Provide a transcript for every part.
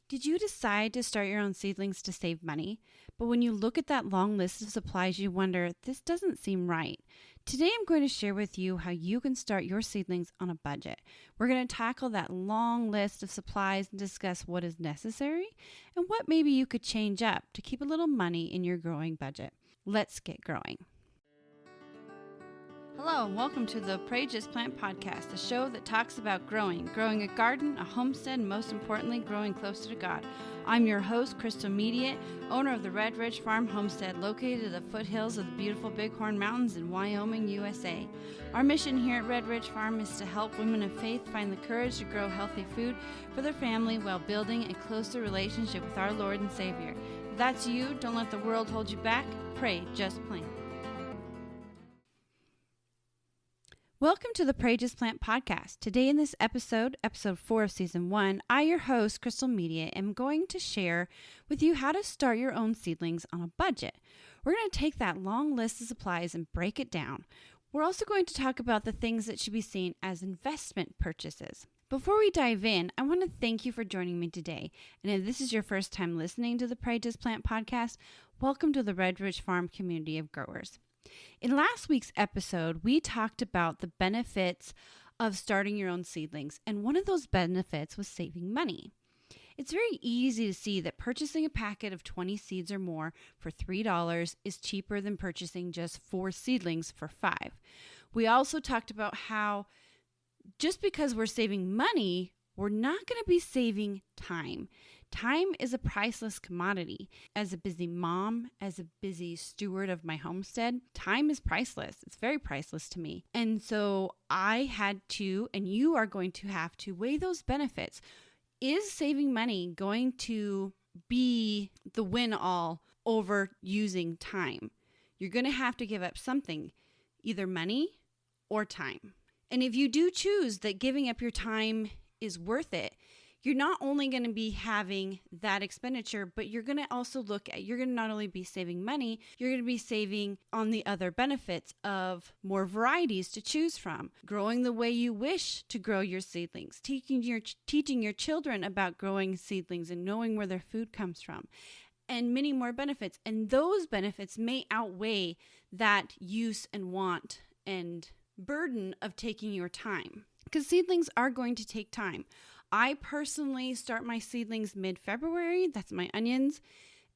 Did you decide to start your own seedlings to save money? But when you look at that long list of supplies, you wonder, this doesn't seem right. Today, I'm going to share with you how you can start your seedlings on a budget. We're going to tackle that long list of supplies and discuss what is necessary and what maybe you could change up to keep a little money in your growing budget. Let's get growing. Hello and welcome to the Pray Just Plant podcast, a show that talks about growing a garden, a homestead, and most importantly, growing closer to God. I'm your host, Crystal Mediate, owner of the Red Ridge Farm Homestead, located at the foothills of the beautiful Bighorn Mountains in Wyoming, USA. Our mission here at Red Ridge Farm is to help women of faith find the courage to grow healthy food for their family while building a closer relationship with our Lord and Savior. If that's you, don't let the world hold you back. Pray Just Plant. Welcome to the Pray Just Plant podcast. Today in this episode 4 of Season 1, I, your host, Crystal Media, am going to share with you how to start your own seedlings on a budget. We're going to take that long list of supplies and break it down. We're also going to talk about the things that should be seen as investment purchases. Before we dive in, I want to thank you for joining me today. And if this is your first time listening to the Pray Just Plant podcast, welcome to the Red Ridge Farm community of growers. In last week's episode, we talked about the benefits of starting your own seedlings, and one of those benefits was saving money. It's very easy to see that purchasing a packet of 20 seeds or more for $3 is cheaper than purchasing just 4 seedlings for $5. We also talked about how just because we're saving money, we're not going to be saving time. Time is a priceless commodity. As a busy mom, as a busy steward of my homestead, time is priceless. It's very priceless to me. And so I had to, and you are going to have to weigh those benefits. Is saving money going to be the win-all over using time? You're going to have to give up something, either money or time. And if you do choose that giving up your time is worth it, you're not only going to be having that expenditure, but you're going to also you're going to not only be saving money, you're going to be saving on the other benefits of more varieties to choose from, growing the way you wish to grow your seedlings, teaching your children about growing seedlings and knowing where their food comes from, and many more benefits. And those benefits may outweigh that use and want and burden of taking your time, because seedlings are going to take time. I personally start my seedlings mid-February. That's my onions.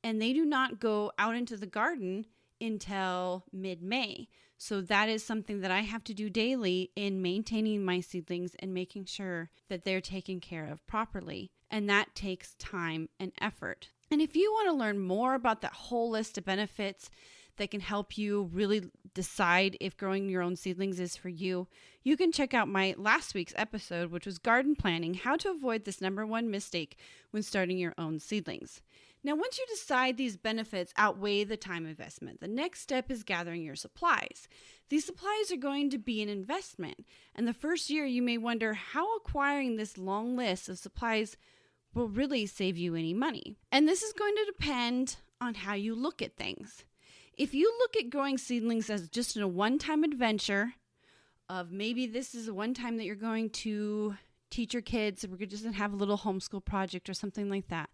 And they do not go out into the garden until mid-May. So that is something that I have to do daily in maintaining my seedlings and making sure that they're taken care of properly. And that takes time and effort. And if you want to learn more about that whole list of benefits that can help you really decide if growing your own seedlings is for you, you can check out my last week's episode, which was garden planning, how to avoid this number one mistake when starting your own seedlings. Now, once you decide these benefits outweigh the time investment, the next step is gathering your supplies. These supplies are going to be an investment, and the first year you may wonder how acquiring this long list of supplies will really save you any money. And this is going to depend on how you look at things. If you look at growing seedlings as just a one-time adventure, of maybe this is a one time that you're going to teach your kids, we're just going to have a little homeschool project or something like that,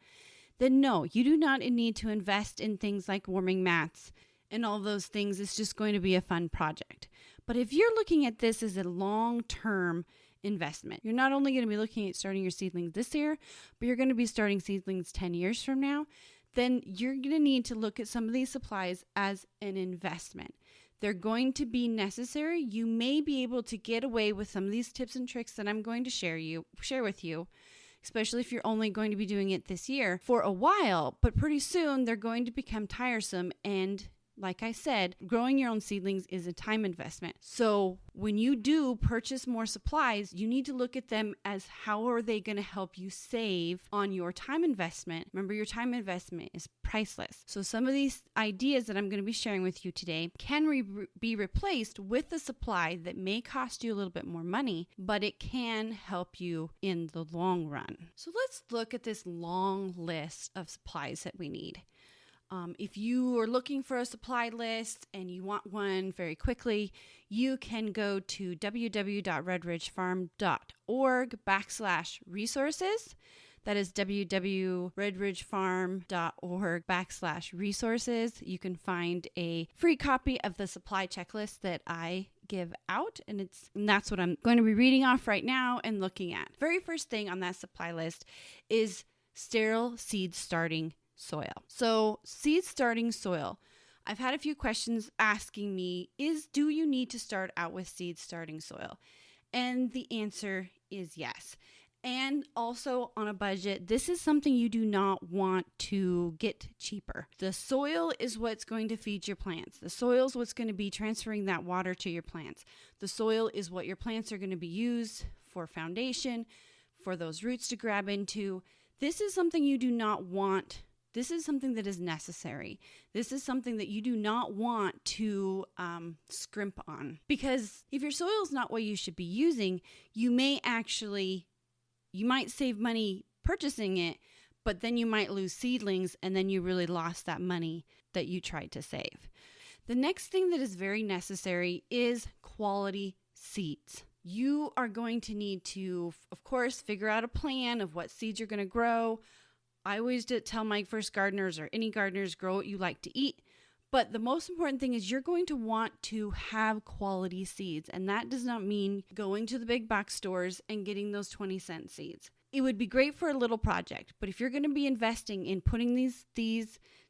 then no, you do not need to invest in things like warming mats and all those things. It's just going to be a fun project. But if you're looking at this as a long-term investment, you're not only going to be looking at starting your seedlings this year, but you're going to be starting seedlings 10 years from now, then you're going to need to look at some of these supplies as an investment. They're going to be necessary. You may be able to get away with some of these tips and tricks that I'm going to share with you, especially if you're only going to be doing it this year for a while, but pretty soon they're going to become tiresome. And like I said, growing your own seedlings is a time investment. So when you do purchase more supplies, you need to look at them as how are they going to help you save on your time investment. Remember, your time investment is priceless. So some of these ideas that I'm going to be sharing with you today can be replaced with a supply that may cost you a little bit more money, but it can help you in the long run. So let's look at this long list of supplies that we need. If you are looking for a supply list and you want one very quickly, you can go to www.redridgefarm.org/resources. That is www.redridgefarm.org/resources. You can find a free copy of the supply checklist that I give out, and that's what I'm going to be reading off right now and looking at. Very first thing on that supply list is sterile seed starting soil. So seed starting soil. I've had a few questions asking me, do you need to start out with seed starting soil? And the answer is yes. And also on a budget, this is something you do not want to get cheaper. The soil is what's going to feed your plants. The soil is what's going to be transferring that water to your plants. The soil is what your plants are going to be used for foundation, for those roots to grab into. This is something you do not want. This is something that is necessary. This is something that you do not want to scrimp on. Because if your soil is not what you should be using, you might save money purchasing it, but then you might lose seedlings, and then you really lost that money that you tried to save. The next thing that is very necessary is quality seeds. You are going to need to, of course, figure out a plan of what seeds you're going to grow. I always tell my first gardeners or any gardeners, grow what you like to eat. But the most important thing is you're going to want to have quality seeds. And that does not mean going to the big box stores and getting those 20-cent seeds. It would be great for a little project, but if you're going to be investing in putting these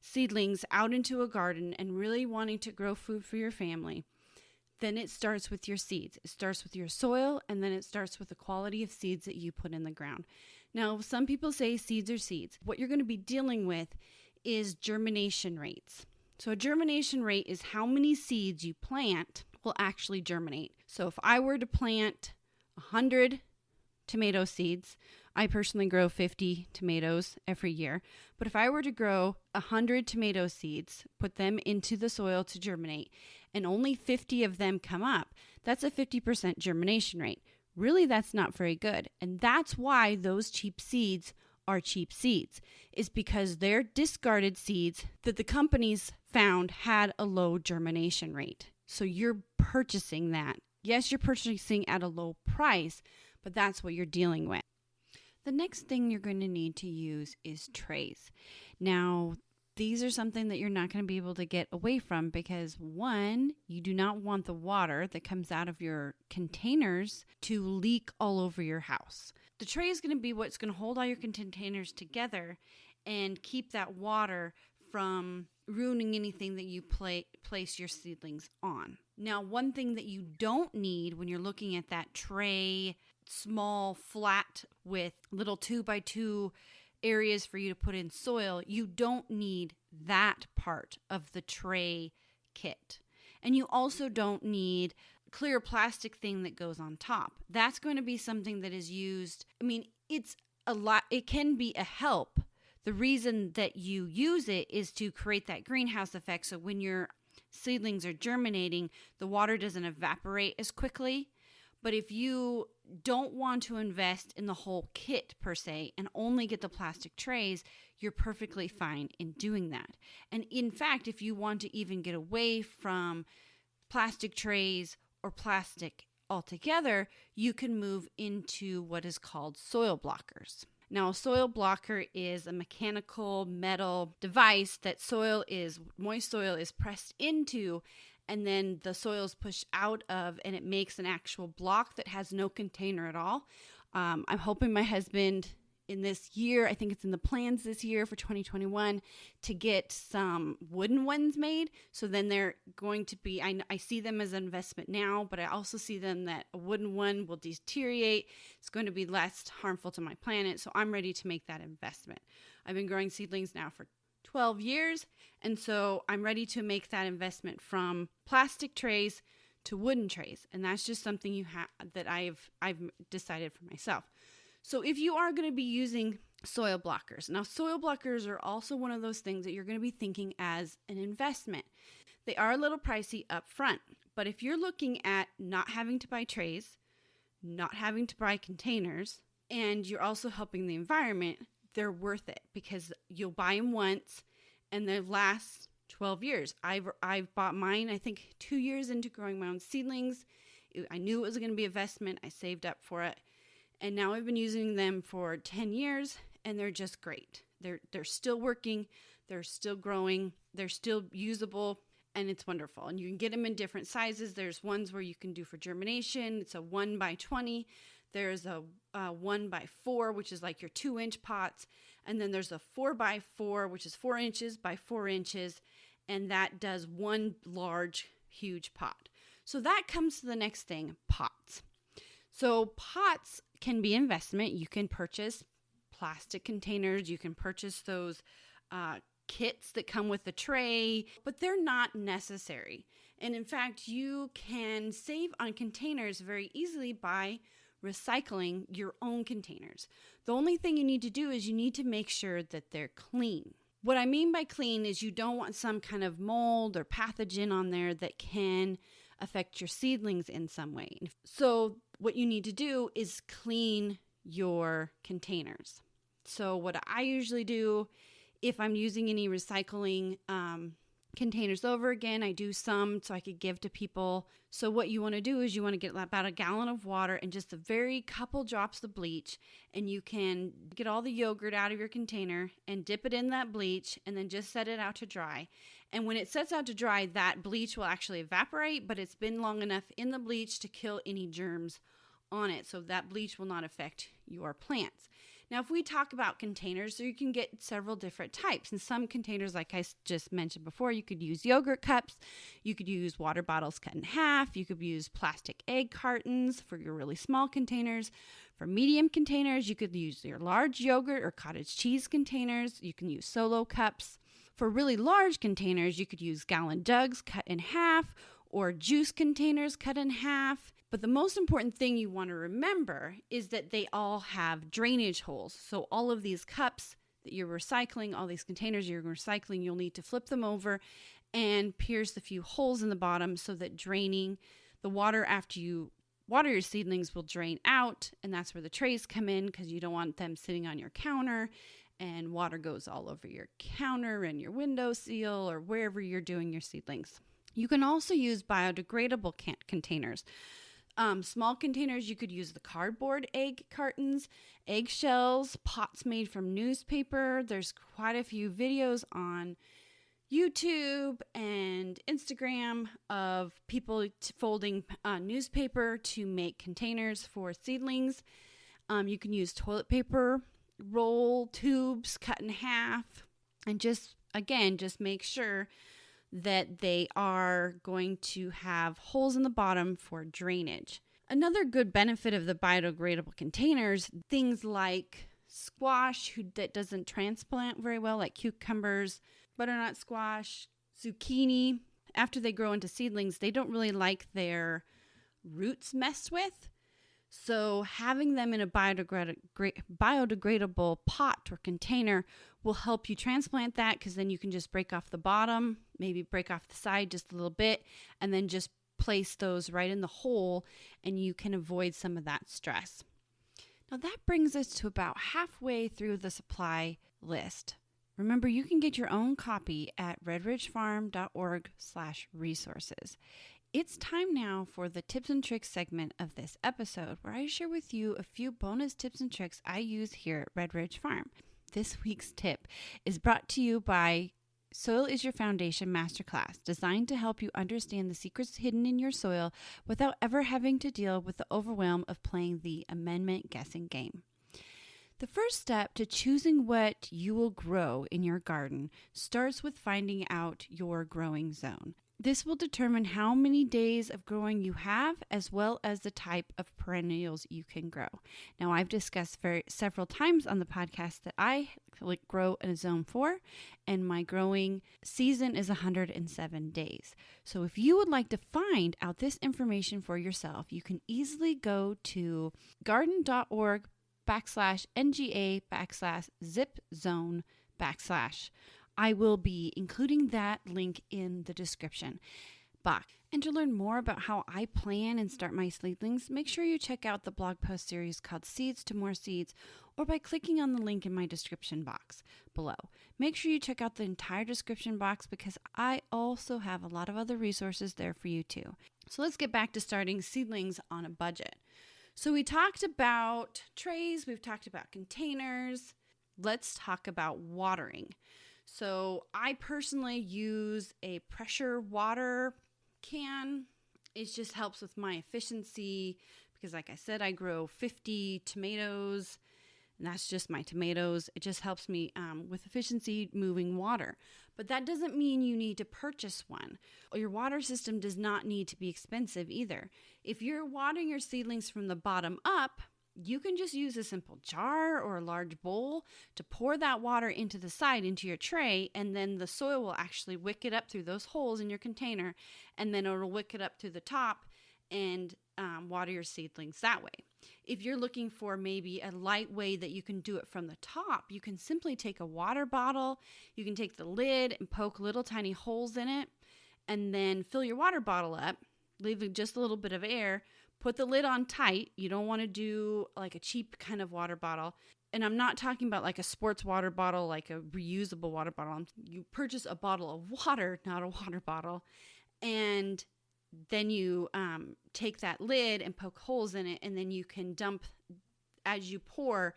seedlings out into a garden and really wanting to grow food for your family, then it starts with your seeds. It starts with your soil, and then it starts with the quality of seeds that you put in the ground. Now, some people say seeds are seeds. What you're going to be dealing with is germination rates. So a germination rate is how many seeds you plant will actually germinate. So if I were to plant 100 tomato seeds, I personally grow 50 tomatoes every year. But if I were to grow 100 tomato seeds, put them into the soil to germinate, and only 50 of them come up, that's a 50% germination rate. Really, that's not very good. And that's why those cheap seeds are cheap seeds, is because they're discarded seeds that the companies found had a low germination rate. So you're purchasing that. Yes, you're purchasing at a low price, but that's what you're dealing with. The next thing you're going to need to use is trays. Now, these are something that you're not going to be able to get away from because, one, you do not want the water that comes out of your containers to leak all over your house. The tray is going to be what's going to hold all your containers together and keep that water from ruining anything that you place your seedlings on. Now, one thing that you don't need when you're looking at that tray, small, flat with little 2x2 areas for you to put in soil, you don't need that part of the tray kit. And you also don't need clear plastic thing that goes on top. That's going to be something that is used. I mean, it's a lot. It can be a help. The reason that you use it is to create that greenhouse effect. So when your seedlings are germinating, the water doesn't evaporate as quickly. But if you don't want to invest in the whole kit per se and only get the plastic trays, you're perfectly fine in doing that. And in fact, if you want to even get away from plastic trays or plastic altogether, you can move into what is called soil blockers. Now, a soil blocker is a mechanical metal device that moist soil is pressed into, and then the soil is pushed out of, and it makes an actual block that has no container at all. I'm hoping my husband in this year, I think it's in the plans this year for 2021, to get some wooden ones made. So then they're going to be, I see them as an investment now, but I also see them that a wooden one will deteriorate. It's going to be less harmful to my planet. So I'm ready to make that investment. I've been growing seedlings now for 12 years. And so I'm ready to make that investment from plastic trays to wooden trays. And that's just something that I've decided for myself. So if you are going to be using soil blockers, now soil blockers are also one of those things that you're going to be thinking as an investment. They are a little pricey up front, but if you're looking at not having to buy trays, not having to buy containers, and you're also helping the environment, they're worth it because you'll buy them once and they last 12 years. I've bought mine, I think 2 years into growing my own seedlings. I knew it was going to be an investment. I saved up for it. And now I've been using them for 10 years, and they're just great. They're still working, they're still growing, they're still usable, and it's wonderful. And you can get them in different sizes. There's ones where you can do for germination. It's a 1x20. There's a 1x4, which is like your 2-inch pots. And then there's a 4x4, which is 4 inches by 4 inches. And that does one large, huge pot. So that comes to the next thing, pots. So pots can be investment. You can purchase plastic containers. You can purchase those kits that come with the tray, but they're not necessary. And in fact, you can save on containers very easily by recycling your own containers. The only thing you need to do is you need to make sure that they're clean. What I mean by clean is you don't want some kind of mold or pathogen on there that can affect your seedlings in some way. So what you need to do is clean your containers. So what I usually do, if I'm using any recycling containers over again, I do some so I could give to people. So what you want to do is you want to get about a gallon of water and just a very couple drops of bleach, and you can get all the yogurt out of your container and dip it in that bleach and then just set it out to dry. And when it sets out to dry, that bleach will actually evaporate, but it's been long enough in the bleach to kill any germs on it. So that bleach will not affect your plants. Now, if we talk about containers, so you can get several different types. In some containers, like I just mentioned before, you could use yogurt cups. You could use water bottles cut in half. You could use plastic egg cartons for your really small containers. For medium containers, you could use your large yogurt or cottage cheese containers. You can use solo cups. For really large containers, you could use gallon jugs cut in half or juice containers cut in half. But the most important thing you want to remember is that they all have drainage holes. So all of these cups that you're recycling, all these containers you're recycling, you'll need to flip them over and pierce a few holes in the bottom so that draining the water after you water your seedlings will drain out. And that's where the trays come in, because you don't want them sitting on your counter and water goes all over your counter and your windowsill or wherever you're doing your seedlings. You can also use biodegradable containers. Small containers, you could use the cardboard egg cartons, eggshells, pots made from newspaper. There's quite a few videos on YouTube and Instagram of people folding newspaper to make containers for seedlings. You can use toilet paper roll tubes cut in half, and just make sure that they are going to have holes in the bottom for drainage. Another good benefit of the biodegradable containers, things like squash that doesn't transplant very well, like cucumbers, butternut squash, zucchini. After they grow into seedlings, they don't really like their roots messed with. So having them in a biodegradable pot or container will help you transplant that, because then you can just break off the bottom, maybe break off the side just a little bit, and then just place those right in the hole, and you can avoid some of that stress. Now that brings us to about halfway through the supply list. Remember, you can get your own copy at redridgefarm.org/resources. It's time now for the tips and tricks segment of this episode, where I share with you a few bonus tips and tricks I use here at Red Ridge Farm. This week's tip is brought to you by Soil is Your Foundation Masterclass, designed to help you understand the secrets hidden in your soil without ever having to deal with the overwhelm of playing the amendment guessing game. The first step to choosing what you will grow in your garden starts with finding out your growing zone. This will determine how many days of growing you have, as well as the type of perennials you can grow. Now, I've discussed several times on the podcast that I grow in a zone 4, and my growing season is 107 days. So if you would like to find out this information for yourself, you can easily go to garden.org/NGA/zip zone/. I will be including that link in the description box. And to learn more about how I plan and start my seedlings, make sure you check out the blog post series called Seeds to More Seeds, or by clicking on the link in my description box below. Make sure you check out the entire description box, because I also have a lot of other resources there for you too. So let's get back to starting seedlings on a budget. So we talked about trays, we've talked about containers. let's talk about watering. So I personally use a pressure water can. It just helps with my efficiency because, like I said, I grow 50 tomatoes, and that's just my tomatoes. It just helps me with efficiency moving water. But that doesn't mean you need to purchase one. Your water system does not need to be expensive either. If you're watering your seedlings from the bottom up, you can just use a simple jar or a large bowl to pour that water into the side, into your tray, and then the soil will actually wick it up through those holes in your container, and then it'll wick it up to the top and water your seedlings that way. If you're looking for maybe a light way that you can do it from the top, you can simply take a water bottle, you can take the lid and poke little tiny holes in it, and then fill your water bottle up, leave just a little bit of air, put the lid on tight. You don't want to do like a cheap kind of water bottle. And I'm not talking about like a sports water bottle, like a reusable water bottle. You purchase a bottle of water, not a water bottle. And then you take that lid and poke holes in it. And then you can dump as you pour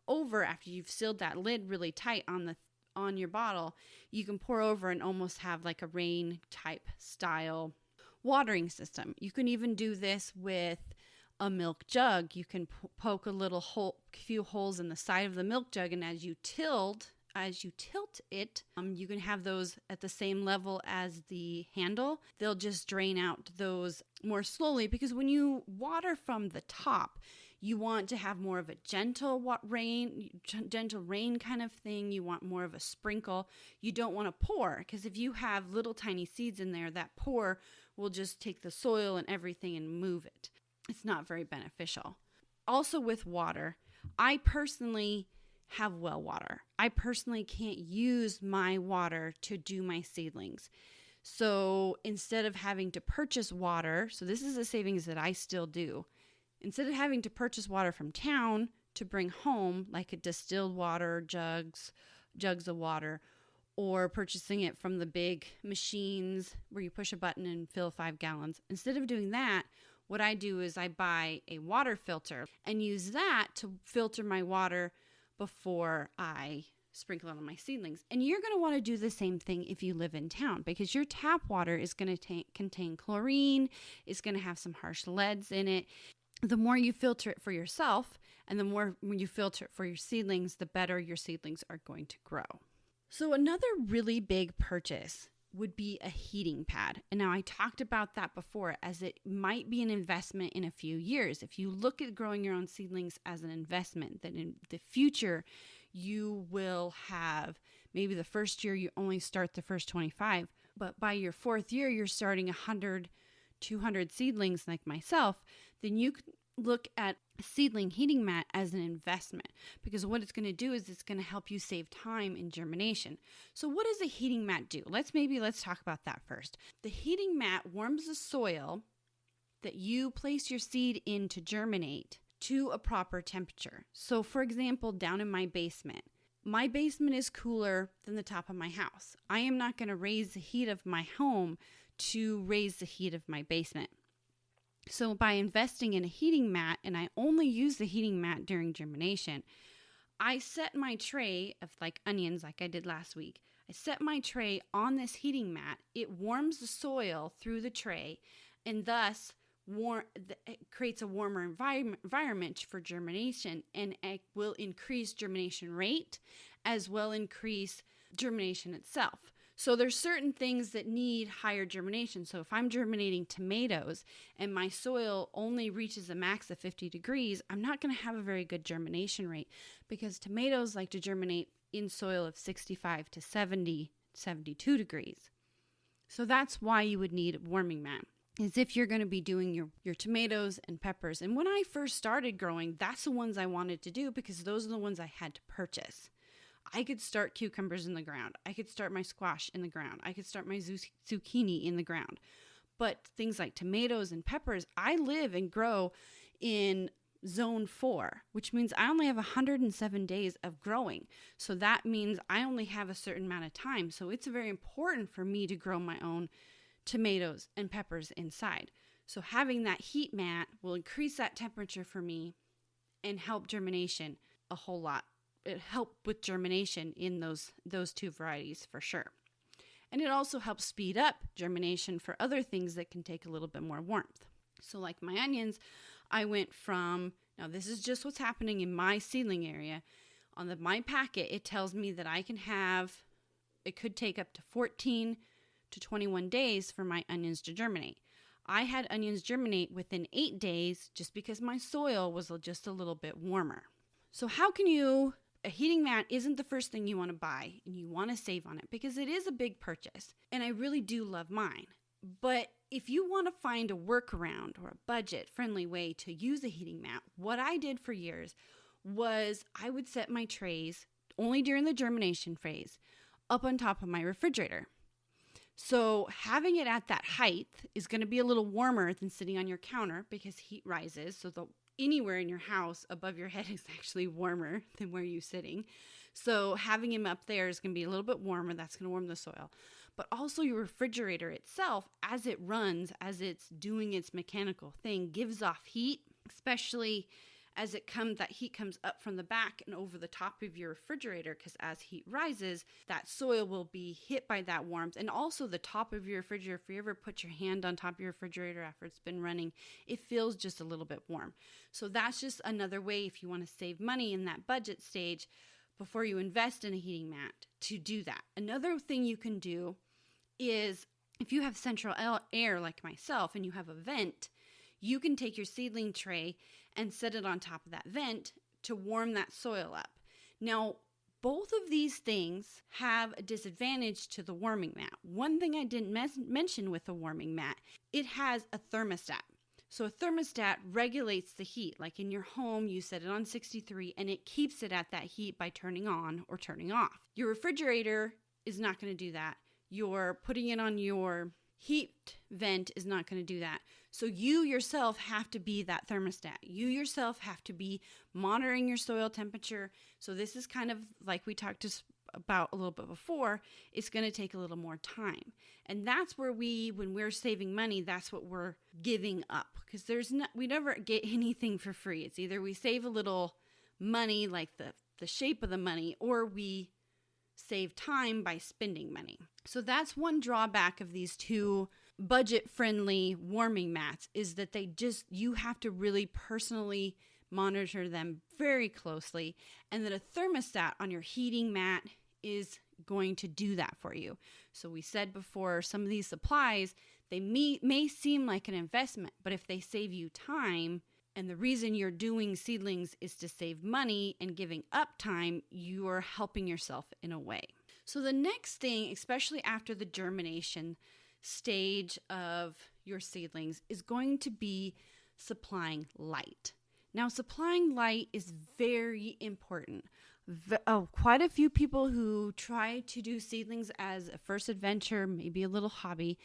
over, after you've sealed that lid really tight on your bottle, you can pour over and almost have like a rain type style watering system. You can even do this with a milk jug. You can poke a few holes in the side of the milk jug, and as you tilt it, you can have those at the same level as the handle. They'll just drain out those more slowly, because when you water from the top, you want to have more of a gentle rain kind of thing. You want more of a sprinkle. You don't want to pour, because if you have little tiny seeds in there, that pour will just take the soil and everything and move it. It's not very beneficial. Also with water, I personally have well water. I personally can't use my water to do my seedlings. So instead of having to purchase water, so this is a savings that I still do. Instead of having to purchase water from town to bring home, like a distilled water, jugs of water, or purchasing it from the big machines where you push a button and fill 5 gallons. Instead of doing that, what I do is I buy a water filter and use that to filter my water before I sprinkle it on my seedlings. And you're going to want to do the same thing if you live in town, because your tap water is going to contain chlorine, it's going to have some harsh leads in it. The more you filter it for yourself and the more you filter it for your seedlings, the better your seedlings are going to grow. So another really big purchase would be a heating pad. And now I talked about that before, as it might be an investment in a few years. If you look at growing your own seedlings as an investment, then in the future you will have, maybe the first year you only start the first 25, but by your 4th year you're starting 100, 200 seedlings like myself, then you can look at a seedling heating mat as an investment, because what it's going to do is it's going to help you save time in germination. So what does a heating mat do? Let's talk about that first. The heating mat warms the soil that you place your seed in to germinate to a proper temperature. So for example, down in my basement is cooler than the top of my house. I am not going to raise the heat of my home to raise the heat of my basement. So by investing in a heating mat, and I only use the heating mat during germination, I set my tray of like onions like I did last week. I set my tray on this heating mat. It warms the soil through the tray, and thus it creates a warmer environment for germination, and it will increase germination rate as well increase germination itself. So there's certain things that need higher germination. So if I'm germinating tomatoes and my soil only reaches a max of 50 degrees, I'm not going to have a very good germination rate, because tomatoes like to germinate in soil of 65 to 70, 72 degrees. So that's why you would need a warming mat, is if you're going to be doing your tomatoes and peppers. And when I first started growing, that's the ones I wanted to do, because those are the ones I had to purchase. I could start cucumbers in the ground. I could start my squash in the ground. I could start my zucchini in the ground. But things like tomatoes and peppers, I live and grow in zone 4, which means I only have 107 days of growing. So that means I only have a certain amount of time. So it's very important for me to grow my own tomatoes and peppers inside. So having that heat mat will increase that temperature for me and help germination a whole lot help with germination in those two varieties for sure. And it also helps speed up germination for other things that can take a little bit more warmth. So like my onions, I went from, now this is just what's happening in my seedling area. On my packet, it tells me that it could take up to 14 to 21 days for my onions to germinate. I had onions germinate within 8 days just because my soil was just a little bit warmer. So a heating mat isn't the first thing you want to buy, and you want to save on it because it is a big purchase, and I really do love mine. But if you want to find a workaround or a budget-friendly way to use a heating mat, what I did for years was I would set my trays, only during the germination phase, up on top of my refrigerator. So having it at that height is going to be a little warmer than sitting on your counter because heat rises, so anywhere in your house above your head is actually warmer than where you're sitting. So having him up there is going to be a little bit warmer. That's going to warm the soil. But also your refrigerator itself, as it runs, as it's doing its mechanical thing, gives off heat, especially as that heat comes up from the back and over the top of your refrigerator, because as heat rises, that soil will be hit by that warmth. And also the top of your refrigerator, if you ever put your hand on top of your refrigerator after it's been running, it feels just a little bit warm. So that's just another way, if you want to save money in that budget stage before you invest in a heating mat, to do that. Another thing you can do is, if you have central air like myself and you have a vent, you can take your seedling tray and set it on top of that vent to warm that soil up. Now, both of these things have a disadvantage to the warming mat. One thing I didn't mention with the warming mat, it has a thermostat. So a thermostat regulates the heat. Like in your home, you set it on 63 and it keeps it at that heat by turning on or turning off. Your refrigerator is not going to do that. You're putting it on your heat vent is not going to do that. So you yourself have to be that thermostat. You yourself have to be monitoring your soil temperature. So this is kind of like we talked about a little bit before. It's going to take a little more time. And that's where when we're saving money, that's what we're giving up. Because we never get anything for free. It's either we save a little money, like the shape of the money, or we save time by spending money. So that's one drawback of these two budget-friendly warming mats, is that you have to really personally monitor them very closely, and that a thermostat on your heating mat is going to do that for you. So we said before, some of these supplies, they may seem like an investment, but if they save you time, and the reason you're doing seedlings is to save money and giving up time, you are helping yourself in a way. So the next thing, especially after the germination stage of your seedlings, is going to be supplying light. Now, supplying light is very important. Quite a few people who try to do seedlings as a first adventure, maybe a little hobby,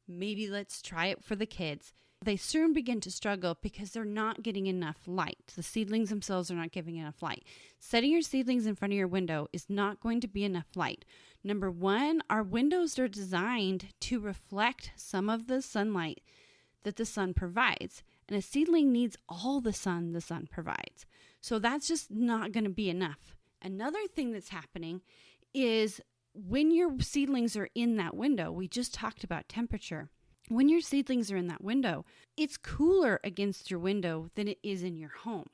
maybe let's try it for the kids, they soon begin to struggle because they're not getting enough light. The seedlings themselves are not giving enough light. Setting your seedlings in front of your window is not going to be enough light. Number one, our windows are designed to reflect some of the sunlight that the sun provides. And a seedling needs all the sun provides. So that's just not going to be enough. Another thing that's happening is when your seedlings are in that window, we just talked about temperature. When your seedlings are in that window, it's cooler against your window than it is in your home.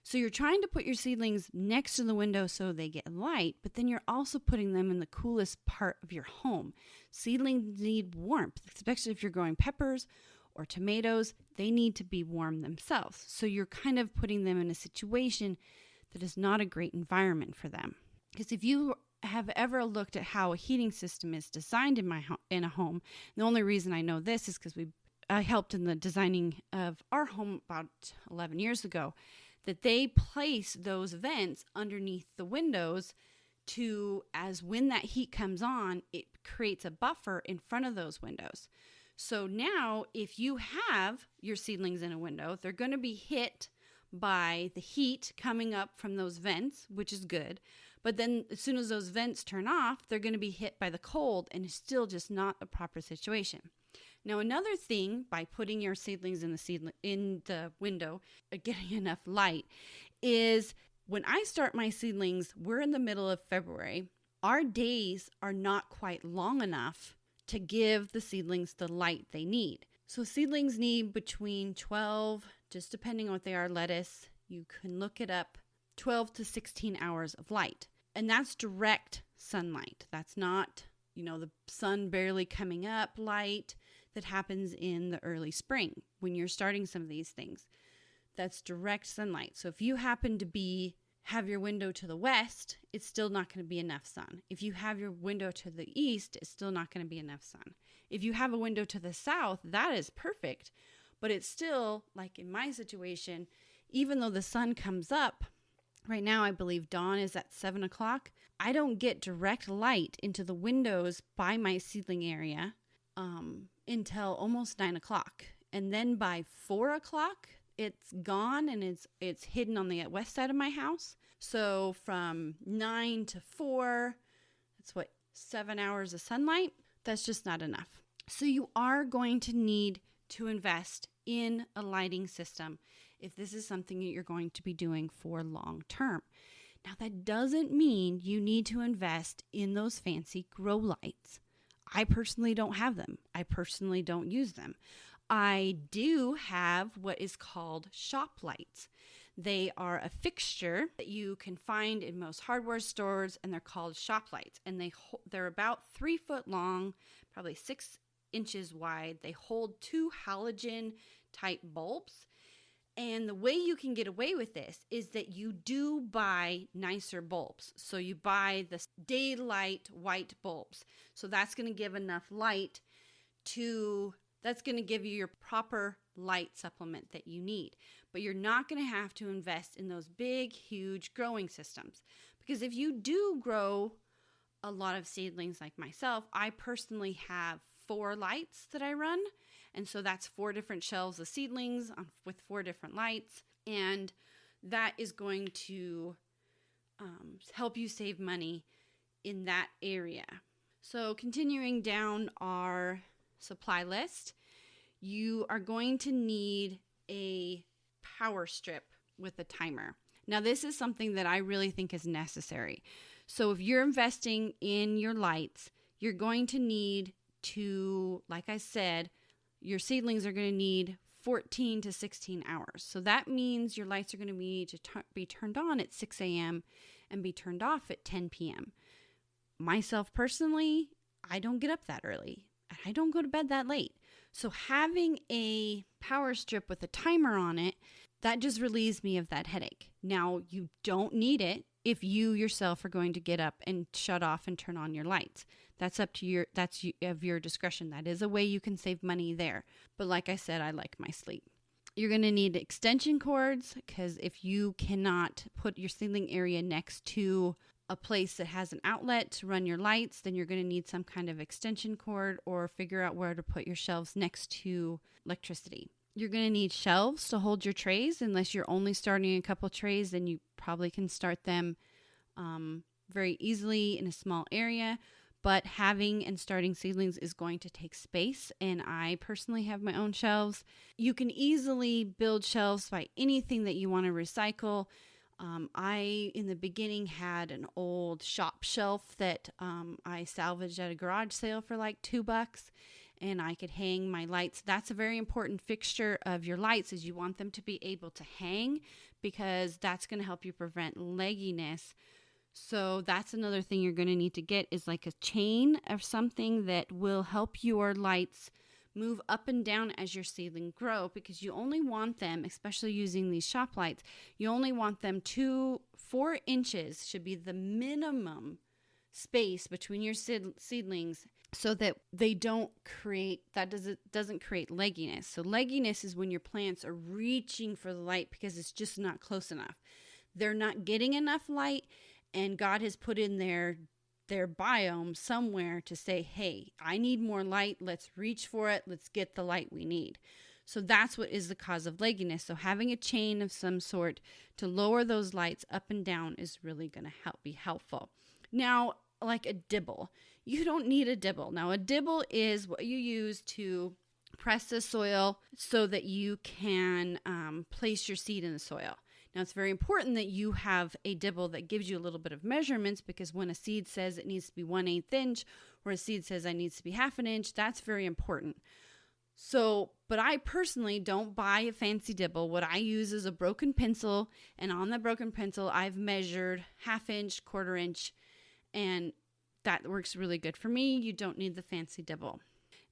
So you're trying to put your seedlings next to the window so they get light, but then you're also putting them in the coolest part of your home. Seedlings need warmth, especially if you're growing peppers or tomatoes. They need to be warm themselves. So you're kind of putting them in a situation that is not a great environment for them. Because if you have ever looked at how a heating system is designed in a home, the only reason I know this is because I helped in the designing of our home about 11 years ago, that they place those vents underneath the windows as when that heat comes on, it creates a buffer in front of those windows. So now if you have your seedlings in a window, they're going to be hit by the heat coming up from those vents, which is good. But then as soon as those vents turn off, they're going to be hit by the cold, and it's still just not a proper situation. Now, another thing by putting your seedlings in the window, getting enough light, is when I start my seedlings, we're in the middle of February. Our days are not quite long enough to give the seedlings the light they need. So seedlings need between 12, just depending on what they are, lettuce, you can look it up, 12 to 16 hours of light. And that's direct sunlight. That's not, the sun barely coming up light that happens in the early spring when you're starting some of these things. That's direct sunlight. So if you happen to have your window to the west, it's still not going to be enough sun. If you have your window to the east, it's still not going to be enough sun. If you have a window to the south, that is perfect. But it's still, like in my situation, even though the sun comes up, right now I believe dawn is at 7 o'clock, I don't get direct light into the windows by my seedling area until almost 9 o'clock. And then by 4 o'clock, it's gone and it's hidden on the west side of my house. So from 9 to 4, that's 7 hours of sunlight. That's just not enough. So you are going to need to invest in a lighting system if this is something that you're going to be doing for long term. Now, that doesn't mean you need to invest in those fancy grow lights. I personally don't have them. I personally don't use them. I do have what is called shop lights. They are a fixture that you can find in most hardware stores, and they're called shop lights. And they're about 3 foot long, probably 6 inches wide. They hold 2 halogen type bulbs. And the way you can get away with this is that you do buy nicer bulbs. So you buy the daylight white bulbs. So that's going to give enough light that's going to give you your proper light supplement that you need. But you're not going to have to invest in those big, huge growing systems. Because if you do grow a lot of seedlings like myself, I personally have 4 lights that I run. And so that's 4 different shelves of seedlings with 4 different lights. And that is going to help you save money in that area. So continuing down our supply list, you are going to need a power strip with a timer. Now, this is something that I really think is necessary. So if you're investing in your lights, you're going to need to, like I said, your seedlings are going to need 14 to 16 hours. So that means your lights are going to need to be turned on at 6 a.m. and be turned off at 10 p.m. Myself personally, I don't get up that early. I don't go to bed that late. So having a power strip with a timer on it, that just relieves me of that headache. Now, you don't need it if you yourself are going to get up and shut off and turn on your lights. That's of your discretion. That is a way you can save money there. But like I said, I like my sleep. You're going to need extension cords, because if you cannot put your seedling area next to a place that has an outlet to run your lights, then you're going to need some kind of extension cord, or figure out where to put your shelves next to electricity. You're going to need shelves to hold your trays. Unless you're only starting a couple trays, then you probably can start them very easily in a small area. But having and starting seedlings is going to take space, and I personally have my own shelves. You can easily build shelves by anything that you want to recycle. I, in the beginning, had an old shop shelf that I salvaged at a garage sale for like $2, and I could hang my lights. That's a very important fixture of your lights, is you want them to be able to hang, because that's going to help you prevent legginess. So that's another thing you're going to need to get, is like a chain or something that will help your lights move up and down as your seedling grow, because you only want them, especially using these shop lights, you only want them 4 inches should be the minimum space between your seedlings, so that they doesn't create legginess. So legginess is when your plants are reaching for the light because it's just not close enough. They're not getting enough light, and God has put in their biome somewhere to say, hey, I need more light. Let's reach for it. Let's get the light we need. So that's what is the cause of legginess. So having a chain of some sort to lower those lights up and down is really going to be helpful. Now, like a dibble, you don't need a dibble. Now, a dibble is what you use to press the soil so that you can place your seed in the soil. Now, it's very important that you have a dibble that gives you a little bit of measurements, because when a seed says it needs to be 1/8 inch or a seed says it needs to be 1/2 inch, that's very important. So, but I personally don't buy a fancy dibble. What I use is a broken pencil, and on the broken pencil, I've measured 1/2 inch, 1/4 inch, and that works really good for me. You don't need the fancy dibble.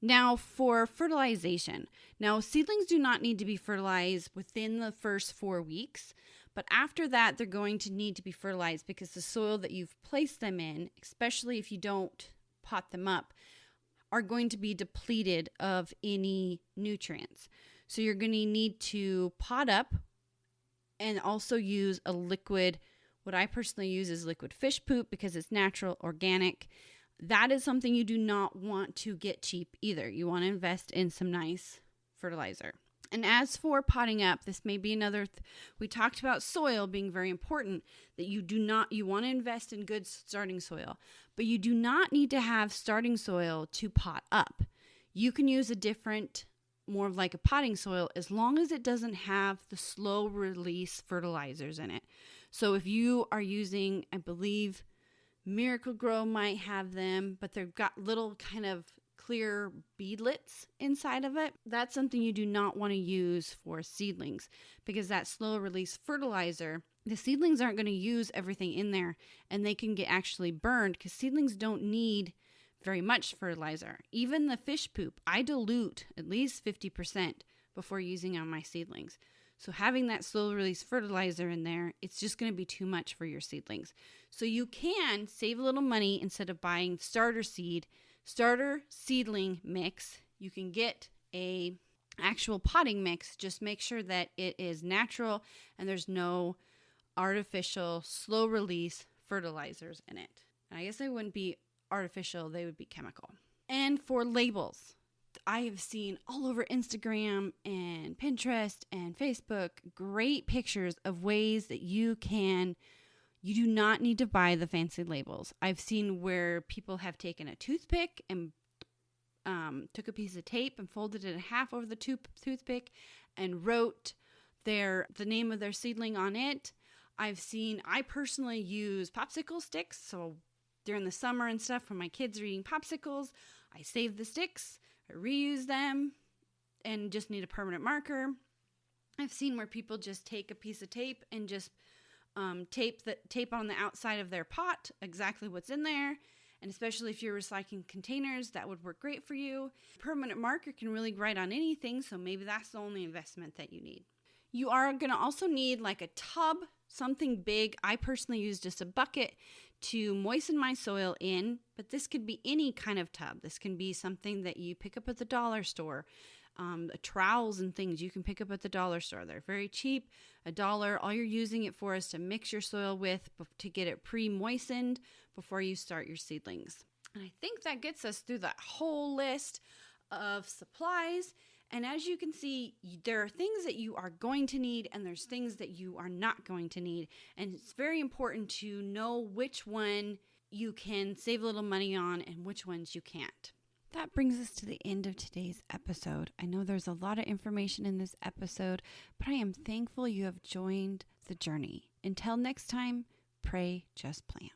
Now for fertilization. Now seedlings do not need to be fertilized within the first 4 weeks, but after that they're going to need to be fertilized, because the soil that you've placed them in, especially if you don't pot them up, are going to be depleted of any nutrients. So you're going to need to pot up and also use a liquid. What I personally use is liquid fish poop, because it's natural, organic. That is something you do not want to get cheap either. You want to invest in some nice fertilizer. And as for potting up, this may be another, we talked about soil being very important, that you want to invest in good starting soil, but you do not need to have starting soil to pot up. You can use a different, more of like a potting soil, as long as it doesn't have the slow release fertilizers in it. So if you are using, I believe Miracle Grow might have them, but they've got little kind of clear beadlets inside of it. That's something you do not want to use for seedlings, because that slow release fertilizer, the seedlings aren't going to use everything in there, and they can get actually burned, because seedlings don't need very much fertilizer. Even the fish poop, I dilute at least 50% before using on my seedlings. So having that slow release fertilizer in there, it's just going to be too much for your seedlings. So you can save a little money. Instead of buying starter seedling mix, you can get a actual potting mix. Just make sure that it is natural and there's no artificial slow release fertilizers in it. And I guess they wouldn't be artificial, they would be chemical. And for labels, I have seen all over Instagram and Pinterest and Facebook great pictures of ways that you do not need to buy the fancy labels. I've seen where people have taken a toothpick and took a piece of tape and folded it in half over the toothpick and wrote the name of their seedling on it. I personally use popsicle sticks. So during the summer and stuff, when my kids are eating popsicles, I save the sticks, I reuse them, and just need a permanent marker. I've seen where people just take a piece of tape and just tape on the outside of their pot exactly what's in there. And especially if you're recycling containers, that would work great for you. Permanent marker can really write on anything, so maybe that's the only investment that you need. You are going to also need like a tub, something big. I personally use just a bucket to moisten my soil in, but this could be any kind of tub. This can be something that you pick up at the dollar store. Trowels and things you can pick up at the dollar store. They're very cheap, $1. All you're using it for is to mix your soil with, to get it pre-moistened before you start your seedlings. And I think that gets us through that whole list of supplies. And as you can see, there are things that you are going to need and there's things that you are not going to need. And it's very important to know which one you can save a little money on and which ones you can't. That brings us to the end of today's episode. I know there's a lot of information in this episode, but I am thankful you have joined the journey. Until next time, pray, just plant.